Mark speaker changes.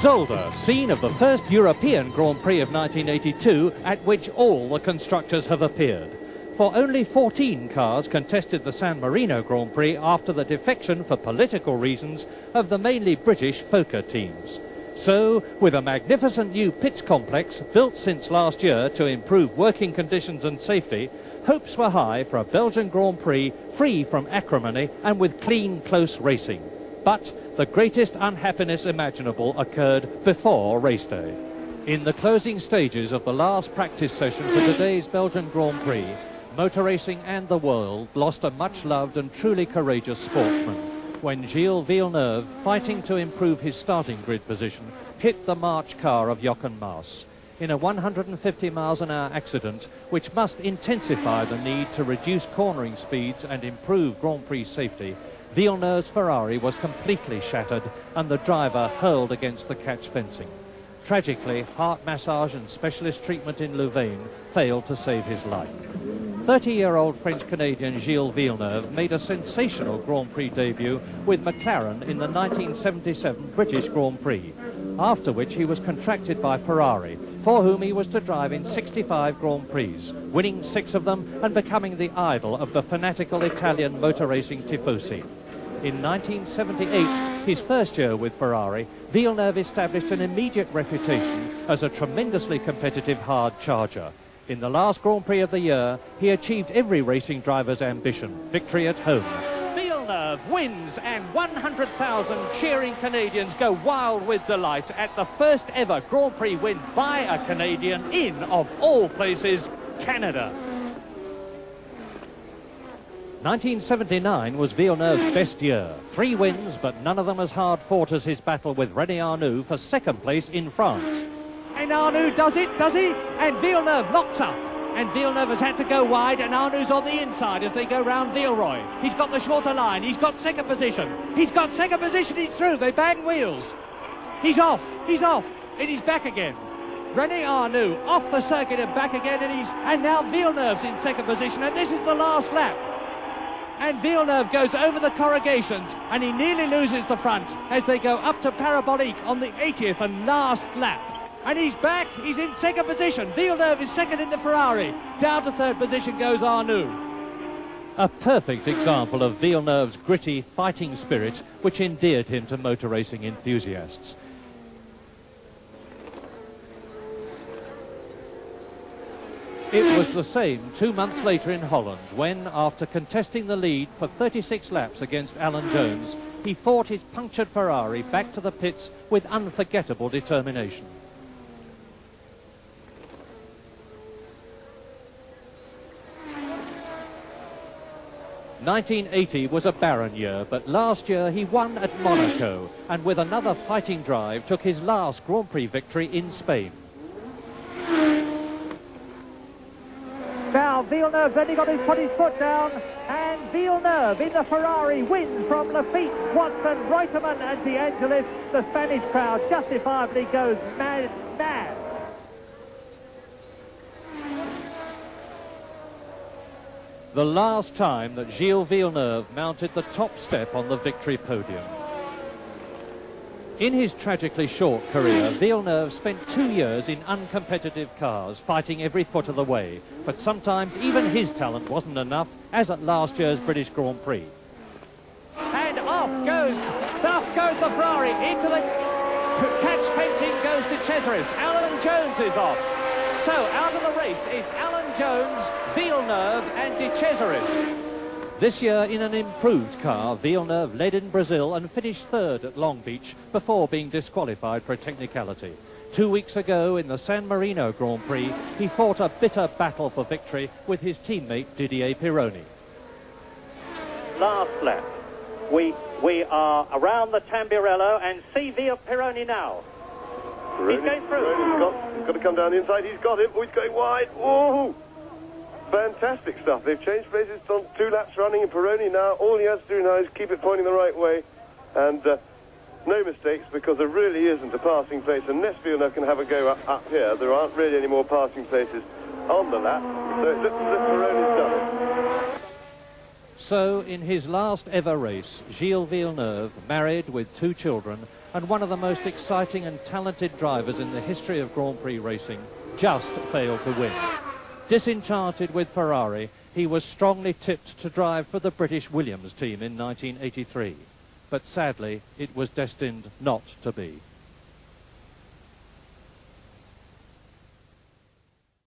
Speaker 1: Zolder, scene of the first European Grand Prix of 1982, at which all the constructors have appeared. For only 14 cars contested the San Marino Grand Prix after the defection for political reasons of the mainly British Fokker teams. So, with a magnificent new pits complex built since last year to improve working conditions and safety, hopes were high for a Belgian Grand Prix free from acrimony and with clean, close racing. But the greatest unhappiness imaginable occurred before race day. In the closing stages of the last practice session for today's Belgian Grand Prix, motor racing and the world lost a much-loved and truly courageous sportsman when Gilles Villeneuve, fighting to improve his starting grid position, hit the March car of Jochen Mass in a 150 miles an hour accident which must intensify the need to reduce cornering speeds and improve Grand Prix safety. Villeneuve's Ferrari was completely shattered and the driver hurled against the catch fencing. Tragically, heart massage and specialist treatment in Louvain failed to save his life. 30-year-old French-Canadian Gilles Villeneuve made a sensational Grand Prix debut with McLaren in the 1977 British Grand Prix, after which he was contracted by Ferrari, for whom he was to drive in 65 Grand Prix, winning 6 of them and becoming the idol of the fanatical Italian motor racing tifosi. In 1978, his first year with Ferrari, Villeneuve established an immediate reputation as a tremendously competitive hard charger. In the last Grand Prix of the year, he achieved every racing driver's ambition, victory at home. Villeneuve wins and 100,000 cheering Canadians go wild with delight at the first ever Grand Prix win by a Canadian in, of all places, Canada. 1979 was Villeneuve's best year. 3 wins, but none of them as hard fought as his battle with René Arnoux for second place in France. And Arnoux does it, does he? And Villeneuve locks up. And Villeneuve has had to go wide, and Arnoux's on the inside as they go round Villeroy. He's got the shorter line. He's got second position. He's got second position. He's through. They bang wheels. He's off. He's off. And he's back again. René Arnoux off the circuit and back again. And now Villeneuve's in second position. And this is the last lap. And Villeneuve goes over the corrugations, and he nearly loses the front as they go up to Parabolique on the 80th and last lap. And he's back, he's in second position. Villeneuve is second in the Ferrari. Down to third position goes Arnoux. A perfect example of Villeneuve's gritty, fighting spirit, which endeared him to motor racing enthusiasts. It was the same 2 months later in Holland when, after contesting the lead for 36 laps against Alan Jones, he fought his punctured Ferrari back to the pits with unforgettable determination. '80 was a barren year, but last year he won at Monaco and with another fighting drive took his last Grand Prix victory in Spain. Now Villeneuve's only got to put his foot down, and Villeneuve in the Ferrari wins from Lafitte, Watson, Reutemann and De Angelis. The Spanish crowd justifiably goes mad, mad. The last time that Gilles Villeneuve mounted the top step on the victory podium. In his tragically short career, Villeneuve spent 2 years in uncompetitive cars, fighting every foot of the way. But sometimes even his talent wasn't enough, as at last year's British Grand Prix. And off goes the Ferrari into the catch fencing goes De Cesaris. Alan Jones is off. So out of the race is Alan Jones, Villeneuve and De Cesaris. This year, in an improved car, Villeneuve led in Brazil and finished third at Long Beach before being disqualified for a technicality. 2 weeks ago, in the San Marino Grand Prix, he fought a bitter battle for victory with his teammate Didier Pironi.
Speaker 2: Last lap. We are around the Tamburello and see Pironi now. He's going through.
Speaker 3: He's got to come down the inside. He's got him. Oh, he's going wide. Oh! Fantastic stuff. They've changed places on 2 laps running in Pironi now. All he has to do now is keep it pointing the right way. And no mistakes, because there really isn't a passing place. Unless Villeneuve can have a go up here, there aren't really any more passing places on the lap. So it looks as if Pironi's done it.
Speaker 1: so, in his last ever race, Gilles Villeneuve, married with 2 children, and one of the most exciting and talented drivers in the history of Grand Prix racing, just failed to win. Disenchanted with Ferrari, he was strongly tipped to drive for the British Williams team in 1983. But sadly, it was destined not to be.